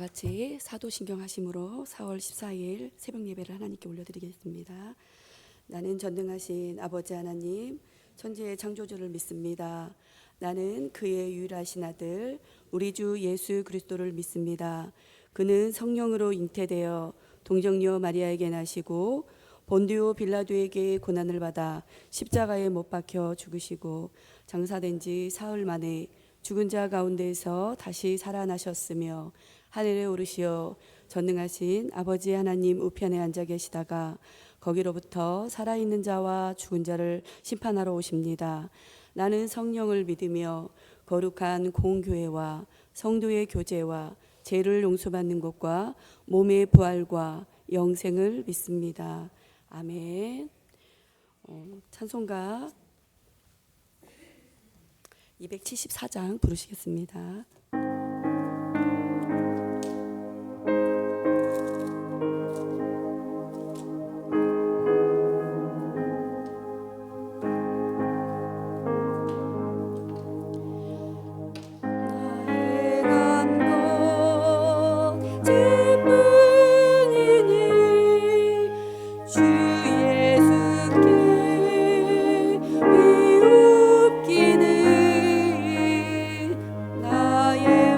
같이 사도신경 하심으로 4월 14일 새벽 예배를 하나님께 올려드리겠습니다. 나는 전능하신 아버지 하나님, 천지의 창조주를 믿습니다. 나는 그의 유일하신 아들 우리 주 예수 그리스도를 믿습니다. 그는 성령으로 잉태되어 동정녀 마리아에게 나시고 본디오 빌라도에게 고난을 받아 십자가에 못 박혀 죽으시고 장사된 지 사흘 만에 죽은 자 가운데에서 다시 살아나셨으며 하늘에 오르시어 전능하신 아버지 하나님 우편에 앉아 계시다가 거기로부터 살아있는 자와 죽은 자를 심판하러 오십니다. 나는 성령을 믿으며 거룩한 공교회와 성도의 교제와 죄를 용서받는 것과 몸의 부활과 영생을 믿습니다. 아멘. 찬송가 274장 부르시겠습니다. 나의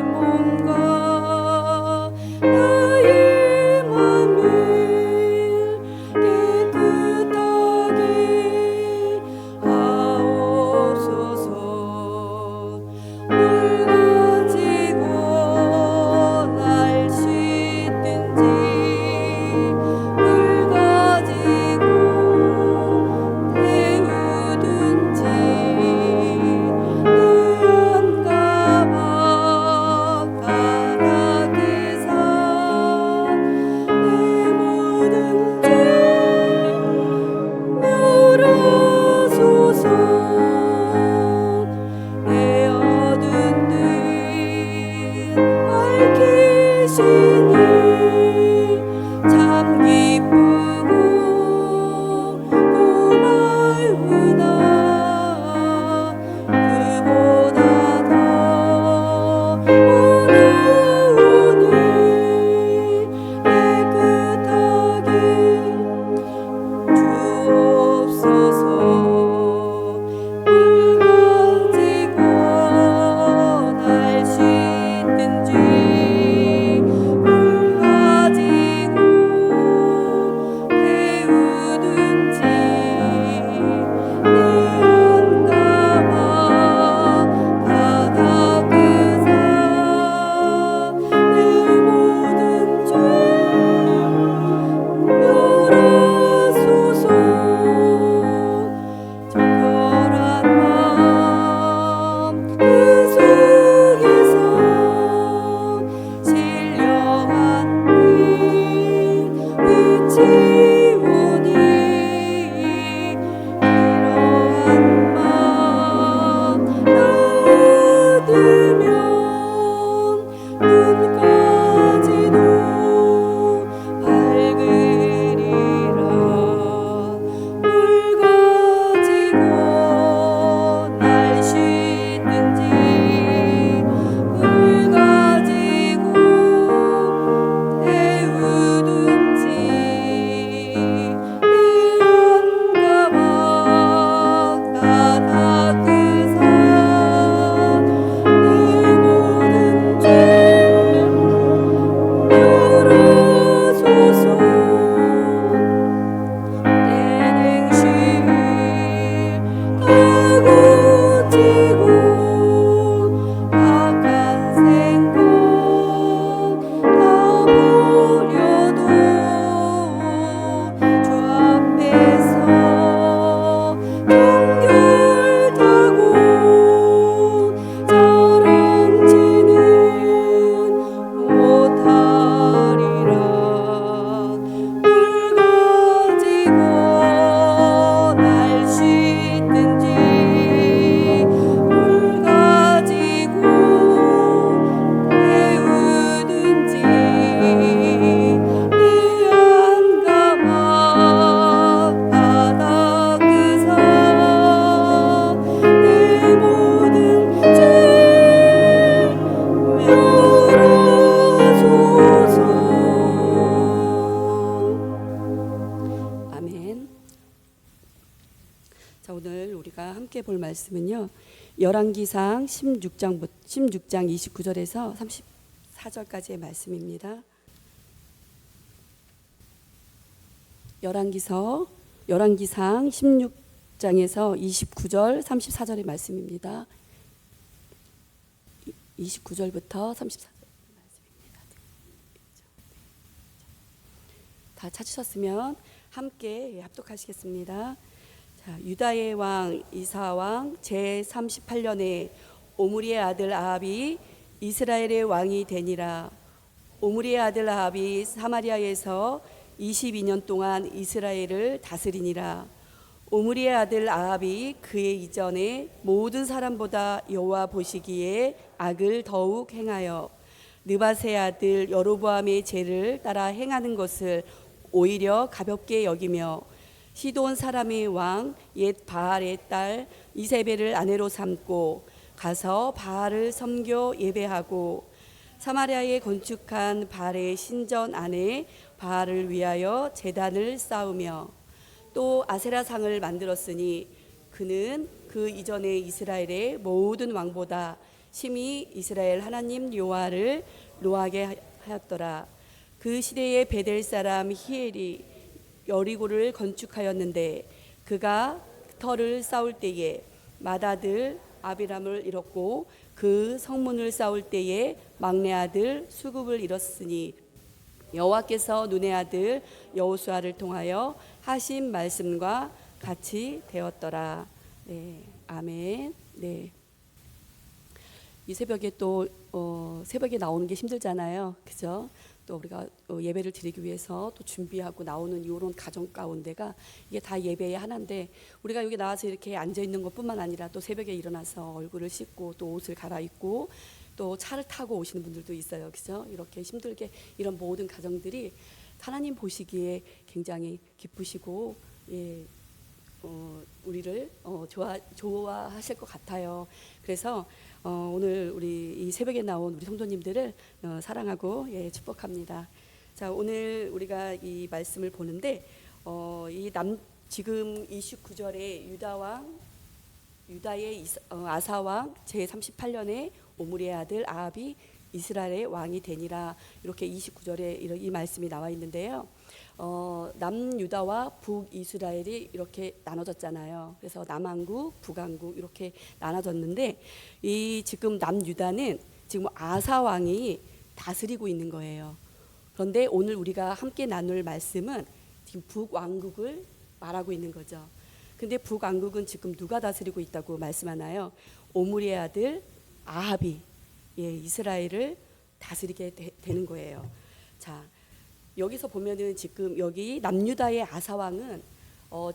자, 오늘 우리가 함께 볼 말씀은요. 열왕기상 16장 29절에서 34절까지의 말씀입니다. 열왕기상 16장에서 29절 34절의 말씀입니다. 29절부터 34절 말씀입니다. 다 찾으셨으면 함께 합독하시겠습니다. 자, 유다의 왕 이사왕 제38년에 오므리의 아들 아합이 이스라엘의 왕이 되니라. 오므리의 아들 아합이 사마리아에서 22년 동안 이스라엘을 다스리니라. 오므리의 아들 아합이 그의 이전에 모든 사람보다 여호와 보시기에 악을 더욱 행하여 느밧의 아들 여로보암의 죄를 따라 행하는 것을 오히려 가볍게 여기며 시돈 사람의 왕 옛 바알의 딸 이세벨을 아내로 삼고 가서 바알을 섬겨 예배하고 사마리아에 건축한 바알의 신전 안에 바알을 위하여 제단을 쌓으며 또 아세라상을 만들었으니 그는 그 이전에 이스라엘의 모든 왕보다 심히 이스라엘 하나님 여호와를 노하게 하였더라. 그 시대에 베델 사람 히엘이 여리고를 건축하였는데 그가 터를 쌓을 때에 맏아들 아비람을 잃었고 그 성문을 쌓을 때에 막내 아들 수굽을 잃었으니 여호와께서 눈의 아들 여호수아를 통하여 하신 말씀과 같이 되었더라. 네, 아멘. 네. 이 새벽에 또 새벽에 나오는 게 힘들잖아요, 그죠? 또 우리가 예배를 드리기 위해서 또 준비하고 나오는 이런 가정 가운데가 이게 다 예배의 하나인데 우리가 여기 나와서 이렇게 앉아 있는 것뿐만 아니라 또 새벽에 일어나서 얼굴을 씻고 또 옷을 갈아입고 또 차를 타고 오시는 분들도 있어요, 그죠? 이렇게 힘들게 이런 모든 가정들이 하나님 보시기에 굉장히 기쁘시고 우리를 좋아하실 것 같아요. 그래서 오늘 우리 이 새벽에 나온 우리 성도님들을 사랑하고 축복합니다. 자, 오늘 우리가 이 말씀을 보는데 지금 29절에 유다의 아사왕 제38년에 오므리의 아들 아합이 이스라엘의 왕이 되니라, 이렇게 29절에 이 말씀이 나와 있는데요. 남유다와 북이스라엘이 이렇게 나눠졌잖아요. 그래서 남왕국, 북왕국 이렇게 나눠졌는데 이 지금 남유다는 지금 아사 왕이 다스리고 있는 거예요. 그런데 오늘 우리가 함께 나눌 말씀은 지금 북왕국을 말하고 있는 거죠. 근데 북왕국은 지금 누가 다스리고 있다고 말씀하나요? 오므리의 아들 아합이 이스라엘을 다스리게 되는 거예요. 자, 여기서 보면은 지금 여기 남유다의 아사왕은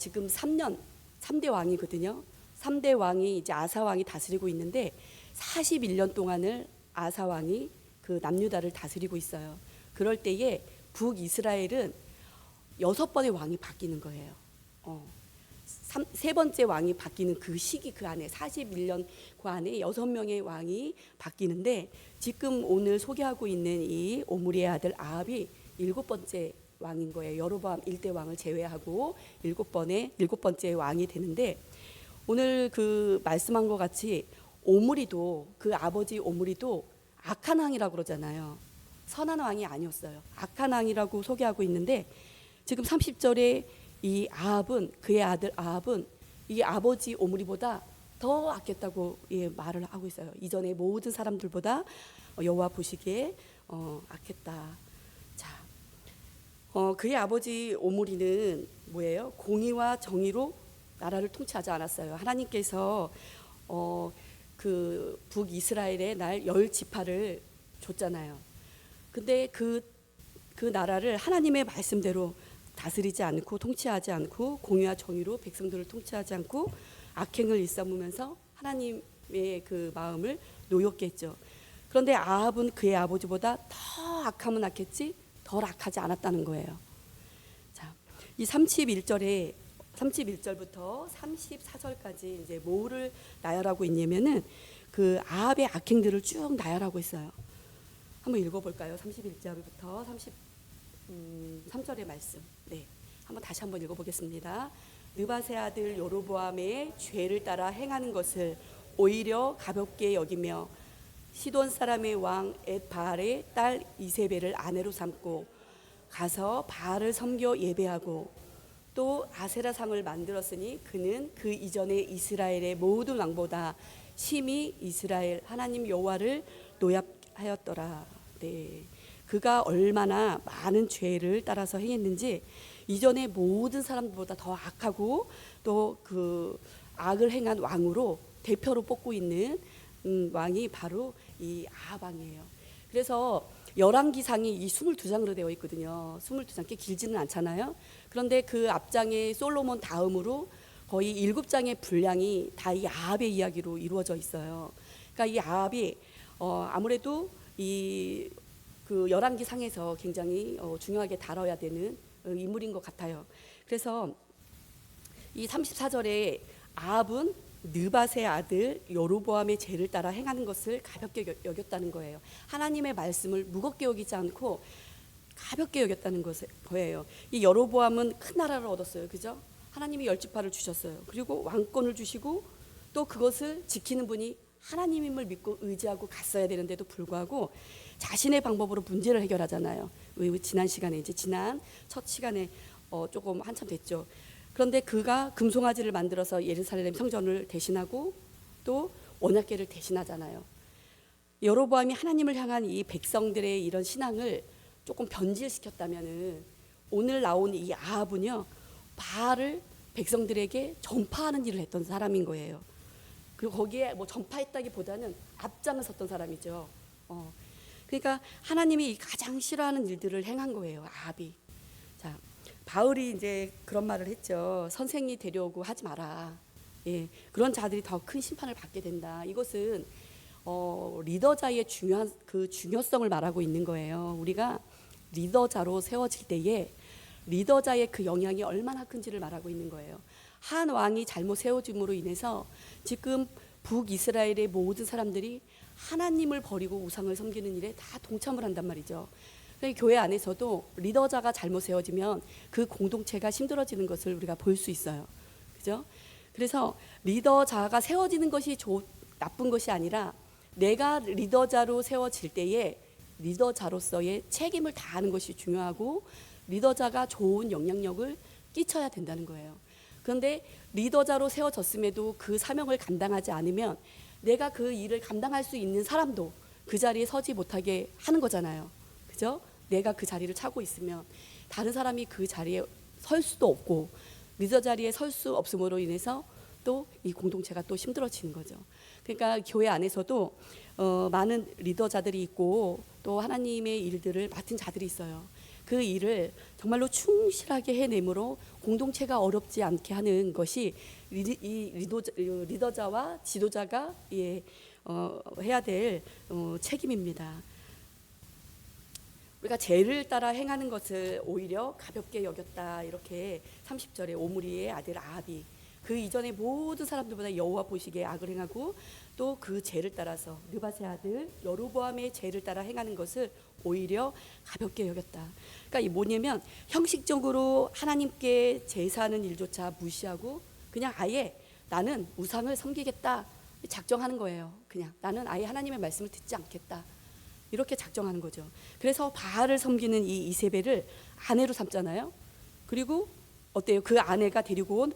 지금 3대 왕이거든요. 3대 왕이 이제 아사왕이 다스리고 있는데 41년 동안을 아사왕이 그 남유다를 다스리고 있어요. 그럴 때에 북이스라엘은 6번의 왕이 바뀌는 거예요. 세 번째 왕이 바뀌는 그 시기 그 안에 41년 그 안에 6명의 왕이 바뀌는데 지금 오늘 소개하고 있는 이 오므리의 아들 아합이 7번째 왕인 거예요. 여로보암 1대 왕을 제외하고 7번째 왕이 되는데 오늘 그 말씀한 것 같이 오므리도 그 아버지 오므리도 악한 왕이라고 그러잖아요. 선한 왕이 아니었어요. 악한 왕이라고 소개하고 있는데 지금 30절에 이 아합은 그의 아들 아합은 이 아버지 오므리보다 더 악했다고 말을 하고 있어요. 이전에 모든 사람들보다 여호와 보시기에 악했다. 자, 그의 아버지 오므리는 뭐예요? 공의와 정의로 나라를 통치하지 않았어요. 하나님께서 그 북이스라엘에 날 10지파를 줬잖아요. 근데 그 나라를 하나님의 말씀대로 다스리지 않고 통치하지 않고 공의와 정의로 백성들을 통치하지 않고 악행을 일삼으면서 하나님의 그 마음을 노엽게 했죠. 그런데 아합은 그의 아버지보다 더 악하면 악했지 덜 악하지 않았다는 거예요. 자, 이 31절부터 34절까지 이제 뭐를 나열하고 있냐면은 그 아합의 악행들을 쭉 나열하고 있어요. 한번 읽어볼까요? 31절부터 33절의 말씀. 네, 다시 한번 읽어보겠습니다. 느밧의 아들 여로보암의 죄를 따라 행하는 것을 오히려 가볍게 여기며 시돈 사람의 왕 엣바알의 딸 이세벨을 아내로 삼고 가서 바알을 섬겨 예배하고 또 아세라상을 만들었으니 그는 그 이전에 이스라엘의 모든 왕보다 심히 이스라엘 하나님 여호와를 노엽하였더라. 네. 그가 얼마나 많은 죄를 따라서 행했는지 이전의 모든 사람들보다 더 악하고 또 그 악을 행한 왕으로 대표로 뽑고 있는 왕이 바로 이 아합 왕이에요. 그래서 열왕기상이 이 22장으로 되어 있거든요. 22장 꽤 길지는 않잖아요. 그런데 그 앞장에 솔로몬 다음으로 거의 7장의 분량이 다 이 아합의 이야기로 이루어져 있어요. 그러니까 이 아합이 아무래도 이 그 열왕기상에서 굉장히 중요하게 다뤄야 되는 인물인 것 같아요. 그래서 이 34절에 아합은 느밧의 아들 여로보암의 죄를 따라 행하는 것을 가볍게 여겼다는 거예요. 하나님의 말씀을 무겁게 여기지 않고 가볍게 여겼다는 거예요. 이 여로보암은 큰 나라를 얻었어요. 그죠? 하나님이 10지파를 주셨어요. 그리고 왕권을 주시고 또 그것을 지키는 분이 하나님임을 믿고 의지하고 갔어야 되는데도 불구하고 자신의 방법으로 문제를 해결하잖아요. 지난 시간에 지난 첫 시간에 조금 한참 됐죠. 그런데 그가 금송아지를 만들어서 예루살렘 성전을 대신하고 또 언약궤를 대신하잖아요. 여로보암이 하나님을 향한 이 백성들의 이런 신앙을 조금 변질시켰다면은 오늘 나온 이 아합은요 바알을 백성들에게 전파하는 일을 했던 사람인 거예요. 그리고 거기에 뭐 전파했다기보다는 앞장을 섰던 사람이죠. 그러니까 하나님이 가장 싫어하는 일들을 행한 거예요. 아합이. 자, 바울이 이제 그런 말을 했죠. 선생이 데려오고 하지 마라. 예, 그런 자들이 더 큰 심판을 받게 된다. 이것은 리더자의 중요한 그 중요성을 말하고 있는 거예요. 우리가 리더자로 세워질 때에 리더자의 그 영향이 얼마나 큰지를 말하고 있는 거예요. 한 왕이 잘못 세워짐으로 인해서 지금 북이스라엘의 모든 사람들이 하나님을 버리고 우상을 섬기는 일에 다 동참을 한단 말이죠. 교회 안에서도 리더자가 잘못 세워지면 그 공동체가 힘들어지는 것을 우리가 볼 수 있어요. 그죠? 그래서 리더자가 세워지는 것이 나쁜 것이 아니라 내가 리더자로 세워질 때에 리더자로서의 책임을 다하는 것이 중요하고 리더자가 좋은 영향력을 끼쳐야 된다는 거예요. 그런데 리더자로 세워졌음에도 그 사명을 감당하지 않으면 내가 그 일을 감당할 수 있는 사람도 그 자리에 서지 못하게 하는 거잖아요. 그죠? 내가 그 자리를 차고 있으면 다른 사람이 그 자리에 설 수도 없고 리더 자리에 설 수 없음으로 인해서 또 이 공동체가 또 힘들어지는 거죠. 그러니까 교회 안에서도 많은 리더자들이 있고 또 하나님의 일들을 맡은 자들이 있어요. 그 일을 정말로 충실하게 해내므로 공동체가 어렵지 않게 하는 것이 리더자와 지도자가 해야 될 책임입니다. 우리가 죄를 따라 행하는 것을 오히려 가볍게 여겼다. 이렇게 30절에 오므리의 아들 아합이 그 이전의 모든 사람들보다 여호와 보시기에 악을 행하고 또 그 죄를 따라서 느밧의 아들 여로보암의 죄를 따라 행하는 것을 오히려 가볍게 여겼다. 그러니까 이 뭐냐면 형식적으로 하나님께 제사하는 일조차 무시하고 그냥 아예 나는 우상을 섬기겠다 작정하는 거예요. 그냥 나는 아예 하나님의 말씀을 듣지 않겠다. 이렇게 작정하는 거죠. 그래서 바알을 섬기는 이 이세벨을 아내로 삼잖아요. 그리고 어때요? 그 아내가 데리고 온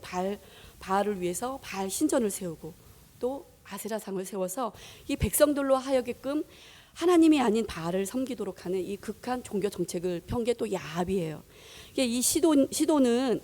바알을 위해서 바알 신전을 세우고 또 아세라상을 세워서 이 백성들로 하여금 하나님이 아닌 바알을 섬기도록 하는 이 극한 종교 정책을 펴은 게 또 야합이에요. 이 시돈은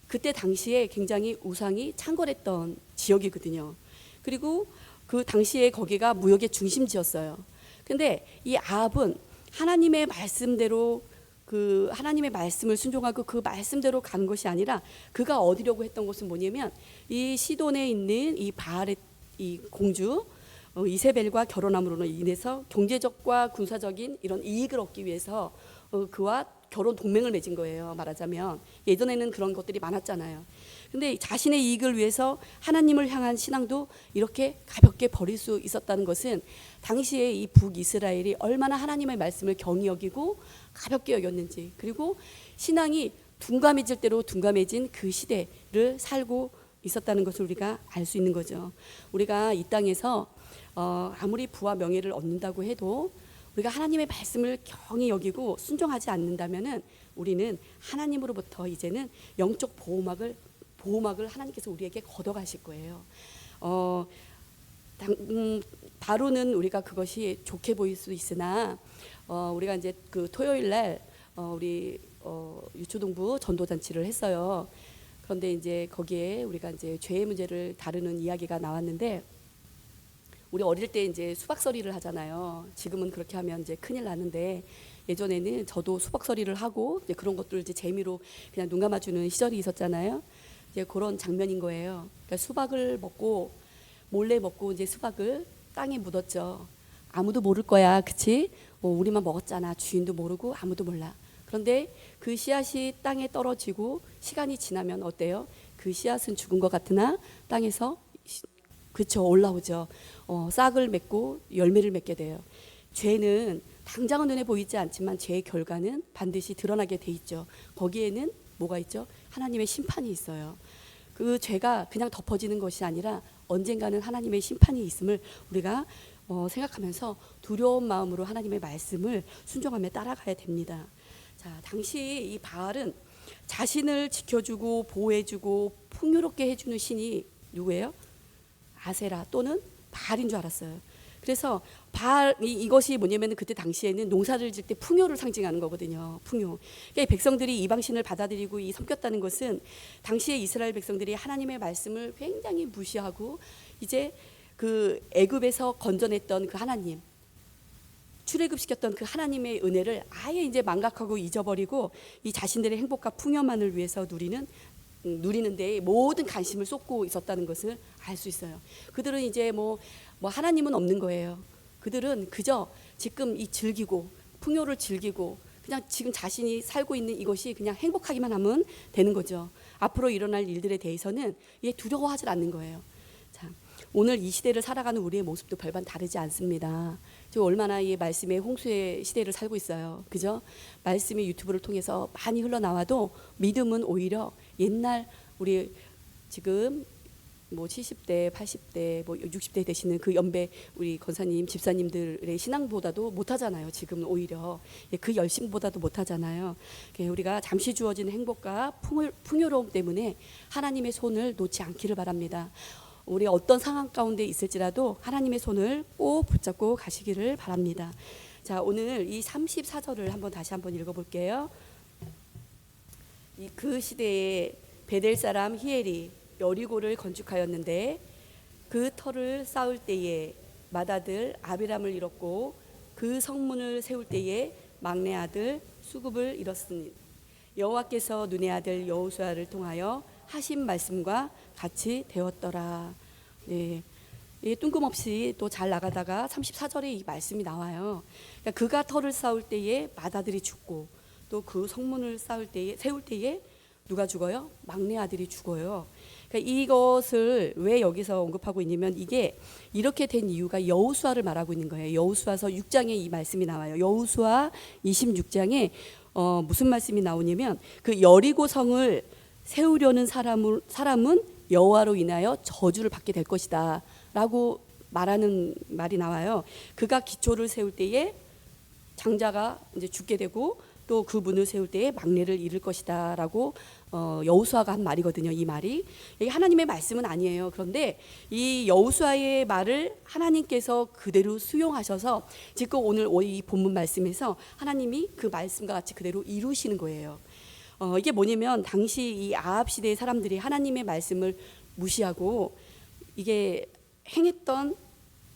그때 당시에 굉장히 우상이 창궐했던 지역이거든요. 그리고 그 당시에 거기가 무역의 중심지였어요. 근데 이 아합은 하나님의 말씀대로 그 하나님의 말씀을 순종하고 그 말씀대로 간 것이 아니라 그가 얻으려고 했던 것은 뭐냐면 이 시돈에 있는 이 바알의 이 공주 이세벨과 결혼함으로 인해서 경제적과 군사적인 이런 이익을 얻기 위해서 그와 결혼 동맹을 맺은 거예요. 말하자면 예전에는 그런 것들이 많았잖아요. 근데 자신의 이익을 위해서 하나님을 향한 신앙도 이렇게 가볍게 버릴 수 있었다는 것은 당시에 이 북이스라엘이 얼마나 하나님의 말씀을 경히 여기고 가볍게 여겼는지, 그리고 신앙이 둔감해질 대로 둔감해진 그 시대를 살고 있었다는 것을 우리가 알 수 있는 거죠. 우리가 이 땅에서 아무리 부와 명예를 얻는다고 해도 우리가 하나님의 말씀을 경히 여기고 순종하지 않는다면은 우리는 하나님으로부터 이제는 영적 보호막을 하나님께서 우리에게 걷어가실 거예요. 바로는 우리가 그것이 좋게 보일 수 있으나 우리가 이제 그 토요일 날 우리 유초동부 전도잔치를 했어요. 그런데 이제 거기에 우리가 이제 죄의 문제를 다루는 이야기가 나왔는데, 우리 어릴 때 이제 수박서리를 하잖아요. 지금은 그렇게 하면 이제 큰일 나는데, 예전에는 저도 수박서리를 하고 이제 그런 것들 이제 재미로 그냥 눈 감아주는 시절이 있었잖아요. 이제 그런 장면인 거예요. 그러니까 수박을 먹고 몰래 먹고 이제 수박을 땅에 묻었죠. 아무도 모를 거야, 그치? 우리만 먹었잖아. 주인도 모르고 아무도 몰라. 그런데 그 씨앗이 땅에 떨어지고 시간이 지나면 어때요? 그 씨앗은 죽은 것 같으나 땅에서 그쵸, 올라오죠. 싹을 맺고 열매를 맺게 돼요. 죄는 당장은 눈에 보이지 않지만 죄의 결과는 반드시 드러나게 돼 있죠. 거기에는 뭐가 있죠? 하나님의 심판이 있어요. 그 죄가 그냥 덮어지는 것이 아니라 언젠가는 하나님의 심판이 있음을 우리가 생각하면서 두려운 마음으로 하나님의 말씀을 순종하며 따라가야 됩니다. 자, 당시 이 바알은 자신을 지켜주고 보호해주고 풍요롭게 해주는 신이 누구예요? 아세라 또는 바알인 줄 알았어요. 그래서 바알 이것이 뭐냐면 그때 당시에는 농사를 질 때 풍요를 상징하는 거거든요. 풍요. 그러니까 백성들이 이방신을 받아들이고 섬겼다는 것은 당시에 이스라엘 백성들이 하나님의 말씀을 굉장히 무시하고 이제 그 애굽에서 건져냈던 그 하나님, 출애굽시켰던 그 하나님의 은혜를 아예 이제 망각하고 잊어버리고 이 자신들의 행복과 풍요만을 위해서 누리는데 모든 관심을 쏟고 있었다는 것을 알 수 있어요. 그들은 이제 뭐 하나님은 없는 거예요. 그들은 그저 지금 이 즐기고 풍요를 즐기고 그냥 지금 자신이 살고 있는 이것이 그냥 행복하기만 하면 되는 거죠. 앞으로 일어날 일들에 대해서는 두려워하지 않는 거예요. 자, 오늘 이 시대를 살아가는 우리의 모습도 별반 다르지 않습니다. 지금 얼마나 이 말씀의 홍수의 시대를 살고 있어요. 그죠? 말씀이 유튜브를 통해서 많이 흘러나와도 믿음은 오히려 옛날 우리 지금 70대, 80대, 60대 되시는 그 연배 우리 권사님, 집사님들의 신앙보다도 못하잖아요. 지금은 오히려 그 열심보다도 못하잖아요. 우리가 잠시 주어진 행복과 풍요로움 때문에 하나님의 손을 놓지 않기를 바랍니다. 우리 어떤 상황 가운데 있을지라도 하나님의 손을 꼭 붙잡고 가시기를 바랍니다. 자, 오늘 이 34절을 다시 한번 읽어볼게요. 그 시대에 베델 사람 히엘이 여리고를 건축하였는데 그 터를 쌓을 때에 맏아들 아비람을 잃었고 그 성문을 세울 때에 막내 아들 수굽을 잃었으니 여호와께서 눈의 아들 여호수아를 통하여 하신 말씀과 같이 되었더라. 네. 뜬금없이 또 잘 나가다가 34절에 이 말씀이 나와요. 그러니까 그가 터를 쌓을 때에 맏아들이 죽고 또 그 성문을 세울 때에 누가 죽어요? 막내 아들이 죽어요. 그러니까 이것을 왜 여기서 언급하고 있냐면 이게 이렇게 된 이유가 여호수아를 말하고 있는 거예요. 여호수아서 6장에 이 말씀이 나와요. 여호수아 26장에 무슨 말씀이 나오냐면 그 여리고 성을 세우려는 사람은 여호와로 인하여 저주를 받게 될 것이다 라고 말하는 말이 나와요. 그가 기초를 세울 때에 장자가 이제 죽게 되고 또 그 문을 세울 때에 막내를 잃을 것이다 라고 여호수아가 한 말이거든요. 이 말이 이게 하나님의 말씀은 아니에요. 그런데 이 여호수아의 말을 하나님께서 그대로 수용하셔서 지금 오늘 이 본문 말씀에서 하나님이 그 말씀과 같이 그대로 이루시는 거예요. 이게 뭐냐면 당시 이 아합 시대의 사람들이 하나님의 말씀을 무시하고 이게 행했던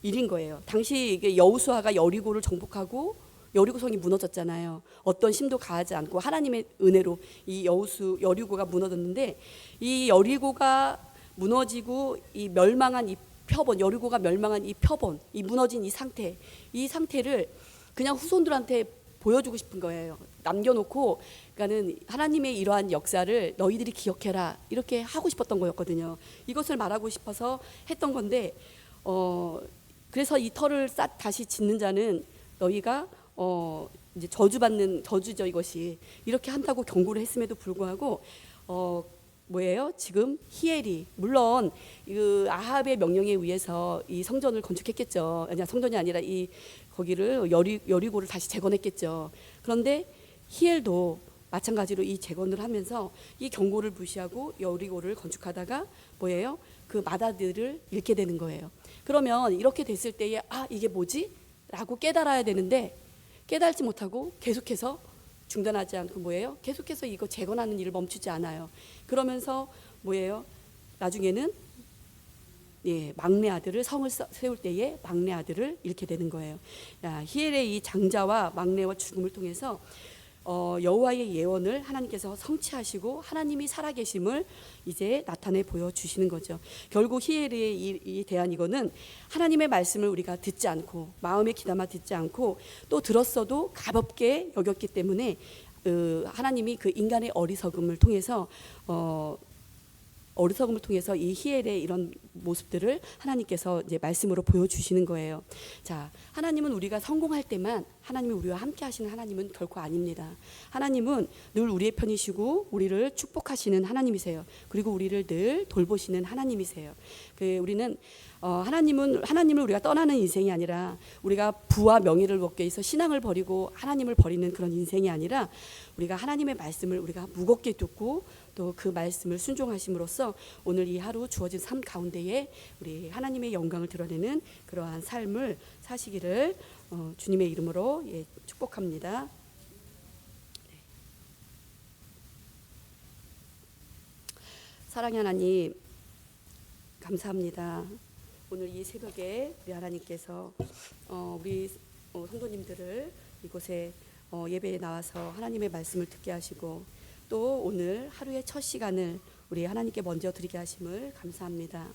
일인 거예요. 당시 이게 여호수아가 여리고를 정복하고 여리고성이 무너졌잖아요. 어떤 힘도 가하지 않고 하나님의 은혜로 이 여리고가 무너졌는데 이 여리고가 무너지고 이 멸망한 이 표본, 여리고가 멸망한 이 표본, 이 무너진 이 상태를 그냥 후손들한테 보여주고 싶은 거예요. 남겨놓고, 그러니까는 하나님의 이러한 역사를 너희들이 기억해라 이렇게 하고 싶었던 거였거든요. 이것을 말하고 싶어서 했던 건데, 그래서 이 터를 다시 짓는 자는 너희가 이제 저주받는 저주죠 이것이. 이렇게 한다고 경고를 했음에도 불구하고 뭐예요? 지금 히엘이 물론 그 아합의 명령에 의해서 이 성전을 건축했겠죠. 아니 성전이 아니라 이 거기를 여리고를 다시 재건했겠죠. 그런데 히엘도 마찬가지로 이 재건을 하면서 이 경고를 무시하고 여리고를 건축하다가 뭐예요? 그 마다들을 잃게 되는 거예요. 그러면 이렇게 됐을 때에 이게 뭐지? 라고 깨달아야 되는데 깨달지 못하고 계속해서 중단하지 않고 뭐예요? 계속해서 이거 재건하는 일을 멈추지 않아요. 그러면서 뭐예요? 나중에는 막내 아들을 성을 세울 때에 막내 아들을 잃게 되는 거예요. 히엘의 이 장자와 막내와 죽음을 통해서 여호와의 예언을 하나님께서 성취하시고 하나님이 살아계심을 이제 나타내 보여주시는 거죠. 결국 히엘에 대한 이거는 하나님의 말씀을 우리가 듣지 않고 마음에 귀담아 듣지 않고 또 들었어도 가볍게 여겼기 때문에 하나님이 그 인간의 어리석음을 통해서 이 히엘의 이런 모습들을 하나님께서 이제 말씀으로 보여주시는 거예요. 자, 하나님은 우리가 성공할 때만 하나님이 우리와 함께 하시는 하나님은 결코 아닙니다. 하나님은 늘 우리의 편이시고 우리를 축복하시는 하나님이세요. 그리고 우리를 늘 돌보시는 하나님이세요. 우리는 하나님을 우리가 떠나는 인생이 아니라 우리가 부와 명예를 얻기 위해서 신앙을 버리고 하나님을 버리는 그런 인생이 아니라 우리가 하나님의 말씀을 우리가 무겁게 듣고 또 그 말씀을 순종하심으로써 오늘 이 하루 주어진 삶 가운데에 우리 하나님의 영광을 드러내는 그러한 삶을 사시기를 주님의 이름으로 축복합니다. 사랑의 하나님 감사합니다. 오늘 이 새벽에 우리 하나님께서 우리 성도님들을 이곳에 예배에 나와서 하나님의 말씀을 듣게 하시고 또 오늘 하루의 첫 시간을 우리 하나님께 먼저 드리게 하심을 감사합니다.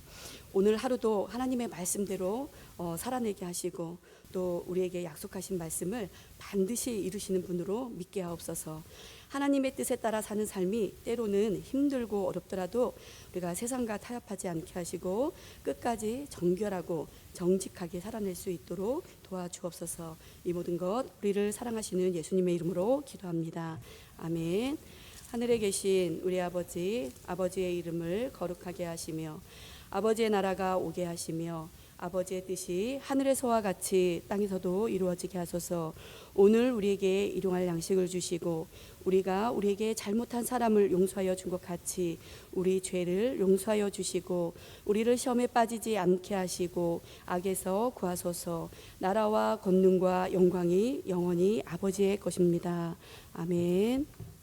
오늘 하루도 하나님의 말씀대로 살아내게 하시고 또 우리에게 약속하신 말씀을 반드시 이루시는 분으로 믿게 하옵소서. 하나님의 뜻에 따라 사는 삶이 때로는 힘들고 어렵더라도 우리가 세상과 타협하지 않게 하시고 끝까지 정결하고 정직하게 살아낼 수 있도록 도와주옵소서. 이 모든 것 우리를 사랑하시는 예수님의 이름으로 기도합니다. 아멘. 하늘에 계신 우리 아버지의 이름을 거룩하게 하시며 아버지의 나라가 오게 하시며 아버지의 뜻이 하늘에서와 같이 땅에서도 이루어지게 하소서. 오늘 우리에게 일용할 양식을 주시고 우리가 우리에게 잘못한 사람을 용서하여 준 것 같이 우리 죄를 용서하여 주시고 우리를 시험에 빠지지 않게 하시고 악에서 구하소서. 나라와 권능과 영광이 영원히 아버지의 것입니다. 아멘.